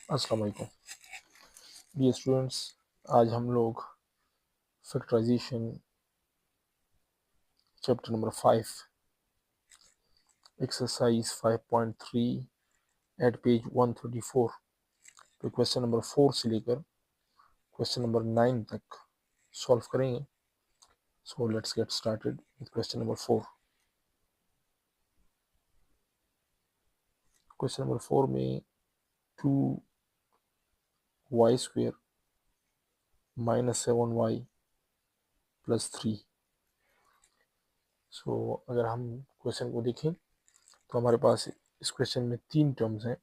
अस्सलाम वालेकुम dear students. आज हम लोग factorisation chapter number 5 exercise 5.3 at page 134 तो क्वेश्चन नंबर 4 से लेकर क्वेश्चन नंबर 9 तक सॉल्व करेंगे। So let's get started with question number 4। Question number 4 में 2y² - 7y + 3। सो अगर हम क्वेश्चन को देखें तो हमारे पास इस क्वेश्चन में 3 टर्म्स हैं।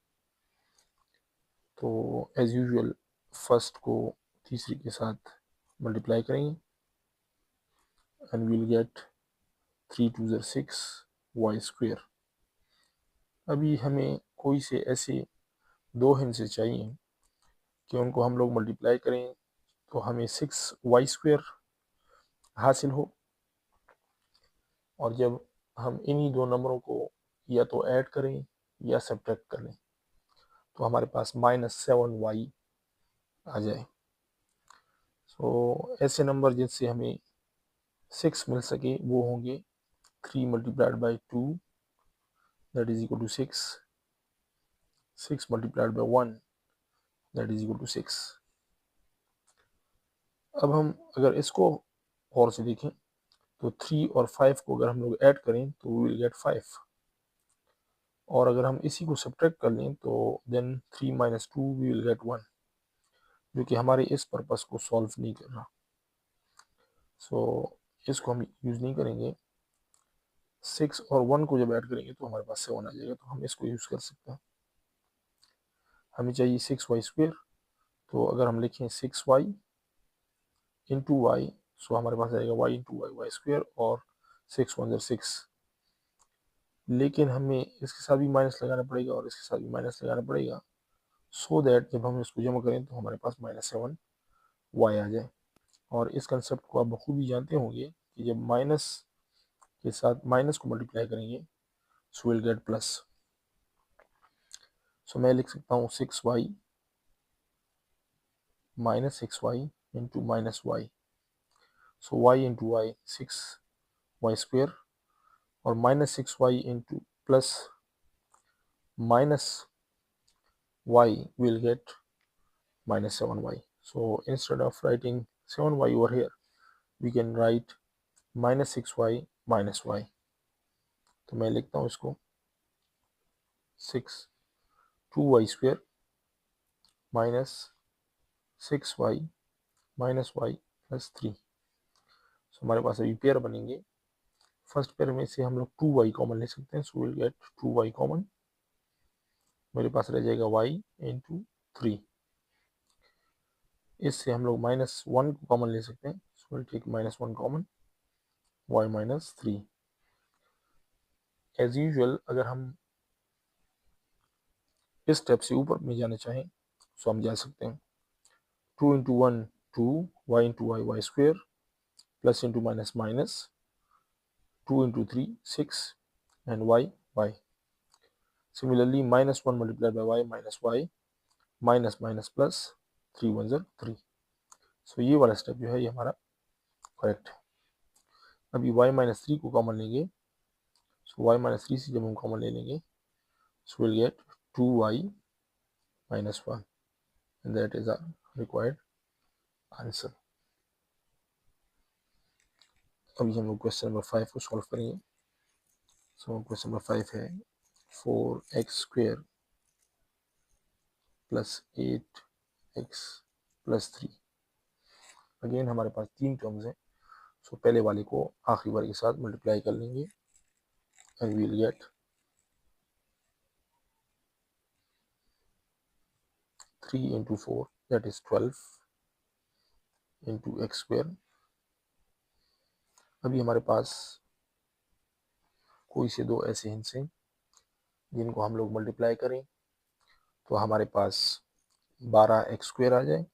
तो एज यूजुअल फर्स्ट को तीसरी के साथ मल्टीप्लाई करेंगे एंड विल गेट 3 × 2 = 6y²। अभी हमें कोई से ऐसे दो हिस्से चाहिए कि उनको हम लोग मल्टीप्लाई करें तो हमें 6y² हासिल हो, और जब हम इन्हीं दो नंबरों को या तो ऐड करें या सब्ट्रैक्ट कर लें तो हमारे पास -7y आ जाए। सो ऐसे नंबर जिनसे हमें 6 मिल सके वो होंगे 3 × 2 that is equal to 6, 6 × 1 that is equal to 6। अब हम अगर इसको और से देखें तो 3 और 5 को अगर हम लोग ऐड करें तो वी विल गेट 5, और अगर हम इसी को सब्ट्रैक्ट कर लें तो देन 3 - 2 वी विल गेट 1, जो कि हमारे इस पर्पस को सॉल्व नहीं कर रहा। सो इसको हम यूज़ नहीं करेंगे। 6 और 1 को जब ऐड करेंगे तो हमारे पास 7 आ जाएगा, तो हम इसको यूज़ कर सकते हैं। हमें चाहिए 6y², तो अगर हम लिखें 6y × y, सो हमारे पास आएगा y × y² और 6 × 1 = 6। लेकिन हमें इसके साथ भी माइनस लगाना पड़ेगा और इसके साथ भी माइनस लगाना पड़ेगा, सो दैट जब हम इसको जमा करें तो हमारे पास -7y आ जाए। और इस कंसेप्ट को आप बखूबी जानते होंगे कि जब माइनस के साथ माइनस को मल्टीप्लाई करेंगे सो विल गेट प्लस। सो मैं लिख सकता हूँ 6y - 6y × -y। सो y × y 6y² और -6y × -y will get -7y. So instead of writing 7y over here, we can write -6y - y. तो मैं लिखता हूँ इसको 2y² - 6y - y + 3। सो हमारे पास अभी पेयर बनेंगे। फर्स्ट पेयर में से हम लोग 2y कॉमन ले सकते हैं, so will get 2y common. मेरे पास रह जाएगा y × 3। इससे हम लोग -1 को कॉमन ले सकते हैं, so will take -1 common, y - 3। As usual अगर हम इस स्टेप से ऊपर में जाना चाहें सो हम जा सकते हैं। 2 × 1 2, y × y² plus into minus minus 2 × 3 6 and y y। Similarly -1 multiplied by y minus y minus minus plus 3 1 = 3। सो ये वाला स्टेप जो है ये हमारा करेक्ट है। अभी y - 3 को कॉमन लेंगे, सो y - 3 से जब हम कॉमन ले लेंगे so will get 2y - 1 and that is our required answer. अभी हम लोग क्वेश्चन नंबर 5 को सॉल्व करेंगे। सो क्वेश्चन नंबर 5 है 4x² + 8x + 3। अगेन हमारे पास 3 टर्म्स हैं, सो पहले वाले को आखिरी वाले के साथ मल्टीप्लाई कर लेंगे and we will get 3 × 4 that is 12 × x²। अभी हमारे पास कोई से दो ऐसे हिस्से हैं जिनको हम लोग मल्टीप्लाई करें तो हमारे पास 12x² आ जाए,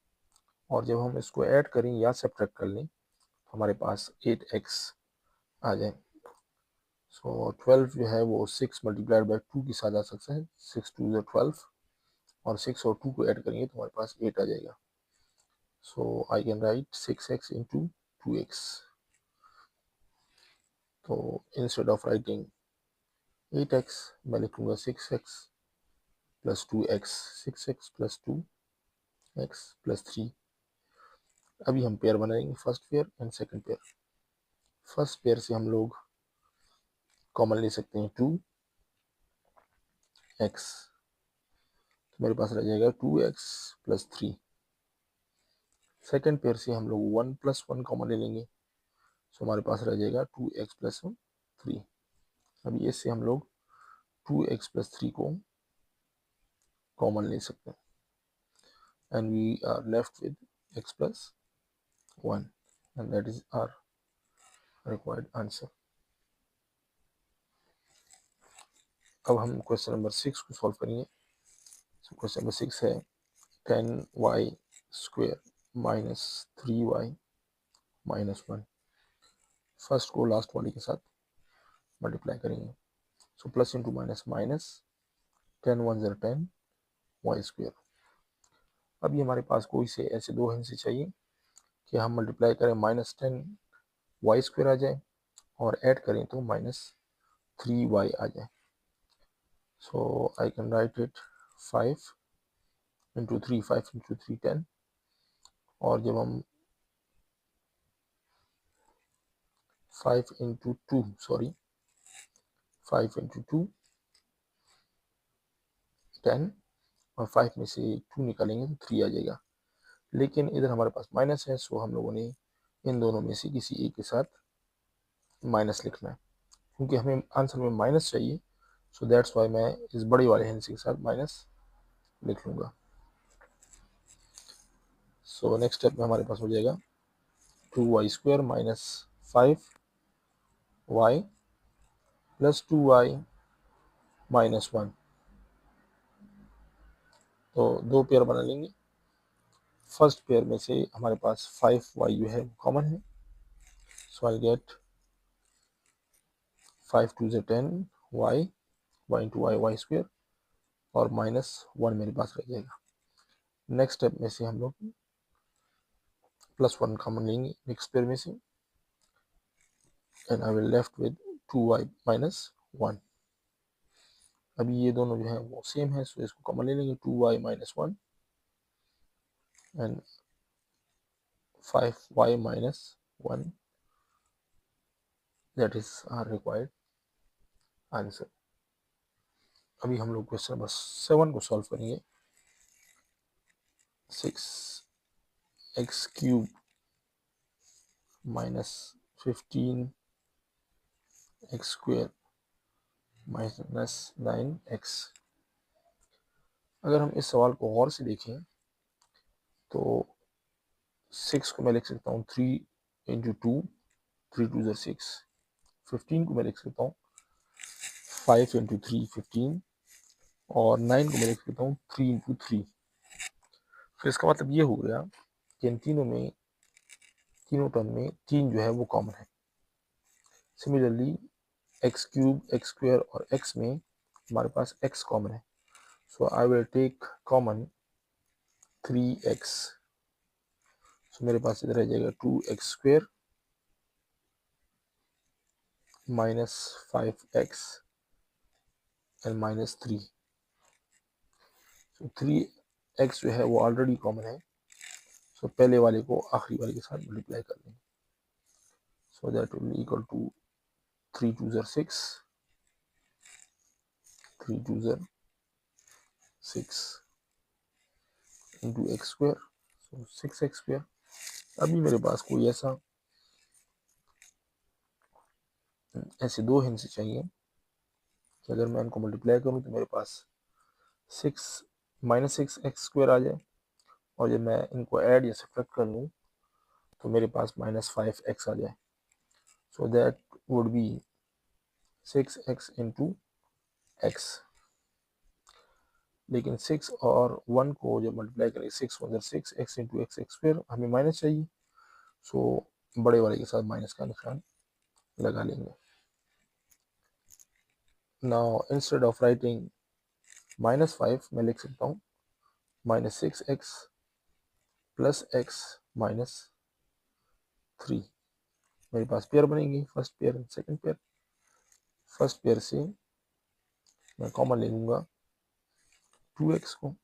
और जब हम इसको ऐड करें या सब्ट्रैक्ट कर लें तो हमारे पास 8x आ जाए। सो 12 जो है वो 6 × 2 के साथ आ सकता है, 6 × 2 = 12, और 6 और 2 को ऐड करेंगे तो हमारे पास 8 आ जाएगा। So I can write 6x into 2x। तो इंस्टेड ऑफ राइटिंग 8x मैं लिखूंगा 6x plus 2x, 6x plus 2x plus 3। अभी हम पेयर बनाएंगे, first pair and second pair. First pair से हम लोग कॉमन ले सकते हैं 2x, तो मेरे पास रह जाएगा 2x प्लस 3। सेकंड पेयर से हम लोग 1 प्लस 1 कॉमन ले लेंगे, सो हमारे पास रह जाएगा 2x प्लस 3। अभी इससे हम लोग 2x प्लस 3 को कॉमन ले सकते हैं and we are left with x plus 1 and that is our required answer. अब हम क्वेश्चन नंबर 6 को सॉल्व करेंगे। क्वेश्चन नंबर 6 है 10y square minus 3y minus 1। First को लास्ट वाले के साथ मल्टीप्लाई करेंगे, so plus into minus minus, 10 1 0 10 y square. अभी हमारे पास कोई से ऐसे दो हिस्से चाहिए कि हम मल्टीप्लाई करें माइनस 10 y स्क्वायर आ जाए और ऐड करें तो माइनस 3y आ जाए। So I can write it 5 into 3, 5 into 3 10। और जब हम 5 इंटू 2 सॉरी 5 इंटू 2 10 और 5 में से 2 निकालेंगे तो 3 आ जाएगा। लेकिन इधर हमारे पास माइनस है, सो हम लोगों ने इन दोनों में से किसी एक के साथ माइनस लिखना है, क्योंकि हमें आंसर में माइनस चाहिए। सो दैट्स वाई मैं इस बड़े वाले हिस्से के साथ माइनस लिख लूँगा। सो नेक्स्ट स्टेप में हमारे पास हो जाएगा 2y square minus 5y plus 2y minus 1। तो दो पेयर बना लेंगे। फर्स्ट पेयर में से हमारे पास 5y जो है कॉमन है, सो आई गेट 5 2 से 10 y इंटू y स्क्वायर और माइनस 1 मेरे पास रह जाएगा। नेक्स्ट स्टेप में से हम लोग प्लस 1 कॉमन लेंगे नेक्स्ट पेयर में से and I will left with 2y minus 1। अभी ये दोनों जो है वो सेम है, सो इसको कॉमन ले लेंगे 2y minus 1 and 5y minus 1, that is our required answer. अभी हम लोग क्वेश्चन नंबर 7 को सॉल्व करेंगे। 6x cube minus 15x square minus 9x। अगर हम इस सवाल को गौर से देखें तो 6 को मैं लिख सकता हूँ 3 इंटू 2, 3 2 6। 15 को मैं लिख सकता हूँ 5 इंटू 3 15 और 9 को मैं लिख सकता हूँ 3 इंटू 3। तो इसका मतलब ये हो गया कि इन तीनों टर्म में 3 जो है वो कॉमन है। Similarly x cube, x square और x में हमारे पास x कॉमन है, so I will take common 3x। सो मेरे पास इधर आ जाएगा 2x square minus 5x and minus 3। So 3x जो है वो ऑलरेडी कॉमन है, सो पहले वाले को आखिरी वाले के साथ मल्टीप्लाई कर लेंगे, so that will equal to 3 2 6, 3 2 6 into x square, so 6x square. अभी मेरे पास कोई ऐसे दो हिस्से चाहिए कि अगर मैं इनको मल्टीप्लाई करूं तो मेरे पास 6 माइनस 6x स्क्वायर आ जाए, और जब मैं इनको ऐड या सब्ट्रैक्ट कर लूँ तो मेरे पास माइनस 5x आ जाए, so that would be 6x into x. लेकिन 6 और 1 को जब मल्टीप्लाई करें 6 1 6 x इंटू एक्स स्क्वायर, हमें माइनस चाहिए, सो बड़े वाले के साथ माइनस का निशान लगा लेंगे। Now instead of writing minus 5 मैं लिख सकता हूँ minus 6x plus x minus 3। मेरे पास पेयर बनेंगे, first pair and second pair. First pair से मैं कॉमन ले लूँगा 2x को,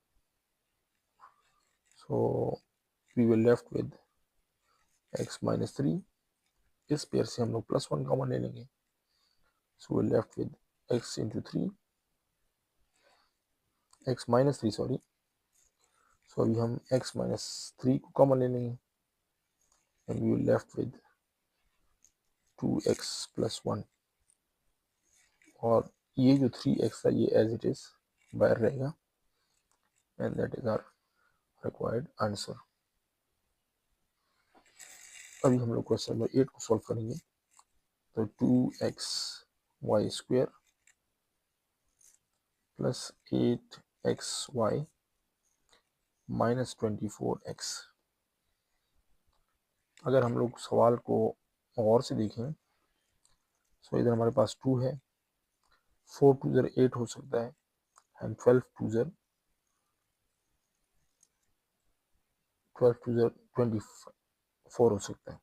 so we will left with x minus 3। इस पेयर से हम लोग प्लस 1 कॉमन ले लेंगे, so we left with x into 3, x minus 3 sorry. So अभी हम x माइनस 3 को कॉमन ले लेंगे and we will left with 2x plus 1। और ये जो 3x है ये एज इट इज बाहर रहेगा and that is our required answer. अभी हम लोग क्वेश्चन नंबर 8 को सॉल्व करेंगे। तो 2x Y square plus 8xy minus 24x। अगर हम लोग सवाल को और से देखें तो इधर हमारे पास 2 है, 4 2 ज़र 8 हो सकता है एंड 12 2 ज़र 24 हो सकता है।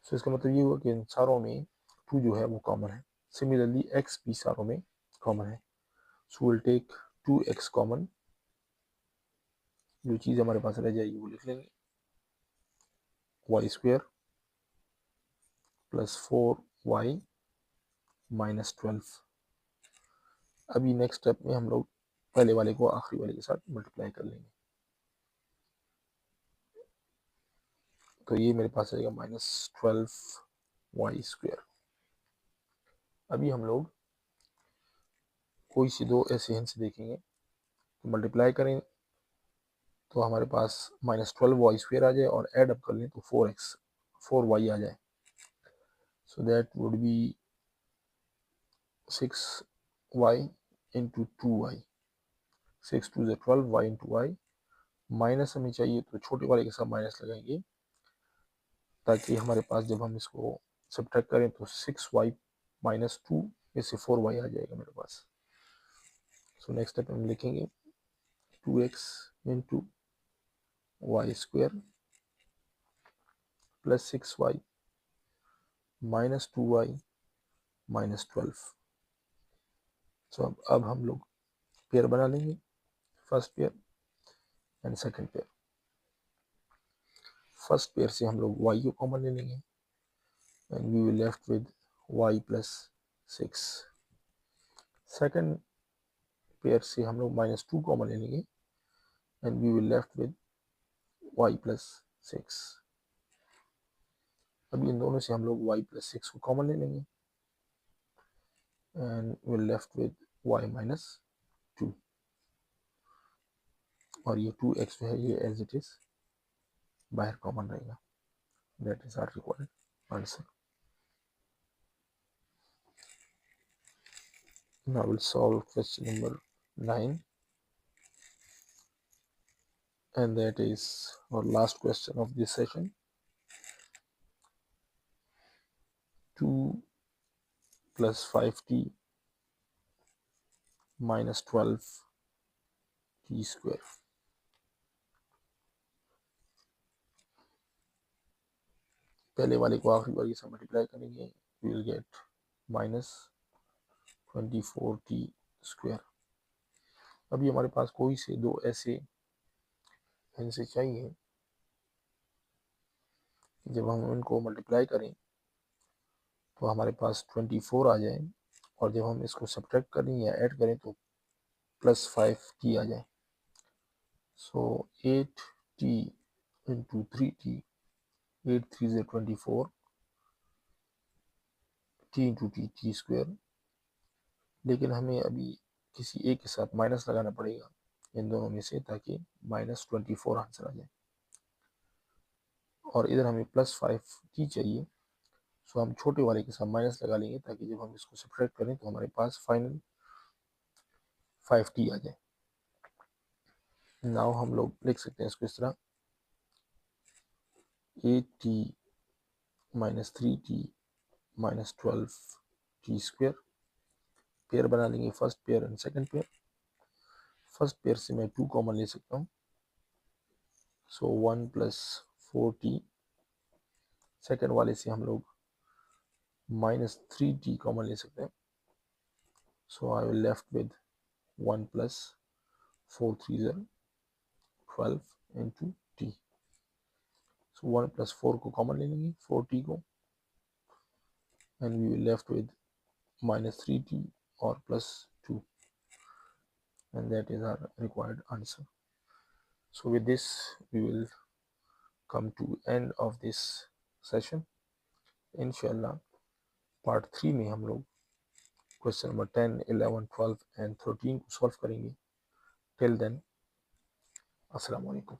सो इसका मतलब ये हुआ कि इन सारों में 2 जो है वो कॉमन है। सिमिलरली x भी सारों में कॉमन है, सो विल टेक 2x कॉमन। जो चीज़ हमारे पास रह जाएगी वो लिख लेंगे, Y square plus 4y minus 12। अभी नेक्स्ट स्टेप में हम लोग पहले वाले को आखिरी वाले के साथ मल्टीप्लाई कर लेंगे। तो ये मेरे पास आएगा माइनस 12y स्क्वेयर। अभी हम लोग कोई सी दो ऐसे हिंस देखेंगे, तो मल्टीप्लाई करें तो हमारे पास माइनस 12y स्क्वेयर आ जाए और ऐड अप कर लें तो 4y आ जाए। So that would be 6y into 2y, 6 2 12 y into y। Minus हमें चाहिए तो छोटे वाले के साथ माइनस लगाएंगे ताकि हमारे पास जब हम इसको सब्ट्रैक्ट करें तो 6y माइनस 2 में से 4y आ जाएगा मेरे पास। सो नेक्स्ट स्टेप हम लिखेंगे 2x into y square plus 6y minus 2y minus 12। So अब हम लोग पेयर बना लेंगे, first pair and second pair. First pair से हम लोग y को कॉमन ले लेंगे and we will left with y plus 6। Second pair से हम लोग माइनस 2 कॉमन ले लेंगे and we will left with y plus 6। अभी इन दोनों से हम लोग y प्लस 6 को कॉमन ले लेंगे and will left with y minus 2। और ये 2x जो है ये एज इट इज बाहर कॉमन रहेगा। That is our required answer. Now we'll solve question number 9, and that is our last question of this session. 2 plus 5t minus 12t square। पहले वाले को आखिरी वाले से मल्टीप्लाई करेंगे, we will get minus 24t square. अभी हमारे पास कोई से दो ऐसे इनसे चाहिए जब हम इनको मल्टीप्लाई करें तो हमारे पास 24 आ जाए और जब हम इसको सब्ट्रैक्ट करें या ऐड करें तो प्लस 5t आ जाए। सो 8t इंटू 3t, 8 3 ज़र 24, t इंटू टी स्क्वायर। लेकिन हमें अभी किसी एक के साथ माइनस लगाना पड़ेगा इन दोनों में से ताकि माइनस 24 आंसर आ जाए। और इधर हमें प्लस 5t चाहिए, सो हम छोटे वाले के साथ माइनस लगा लेंगे ताकि जब हम इसको सब्ट्रैक्ट करें तो हमारे पास फाइनल 5t आ जाए। नाउ हम लोग लिख सकते हैं इसको इस तरह, 8t minus 3t minus 12t square. Pair बना लेंगे, first pair and second pair. First pair से मैं 2 कॉमन ले सकता हूँ, सो 1 प्लस 4t। सेकेंड वाले से हम लोग -3t कॉमन ले सकते हैं, so I will left with 1 plus 4 3 12 into t। So 1 plus 4 को कॉमन ले लेंगे, 4t को, and we will left with -3t और plus 2, and that is our required answer. So with this we will come to end of this session. Inshallah part 3 में हम लोग question number 10, 11, 12 and 13 को solve करेंगे. Till then, अस्सलाम वालेकुम.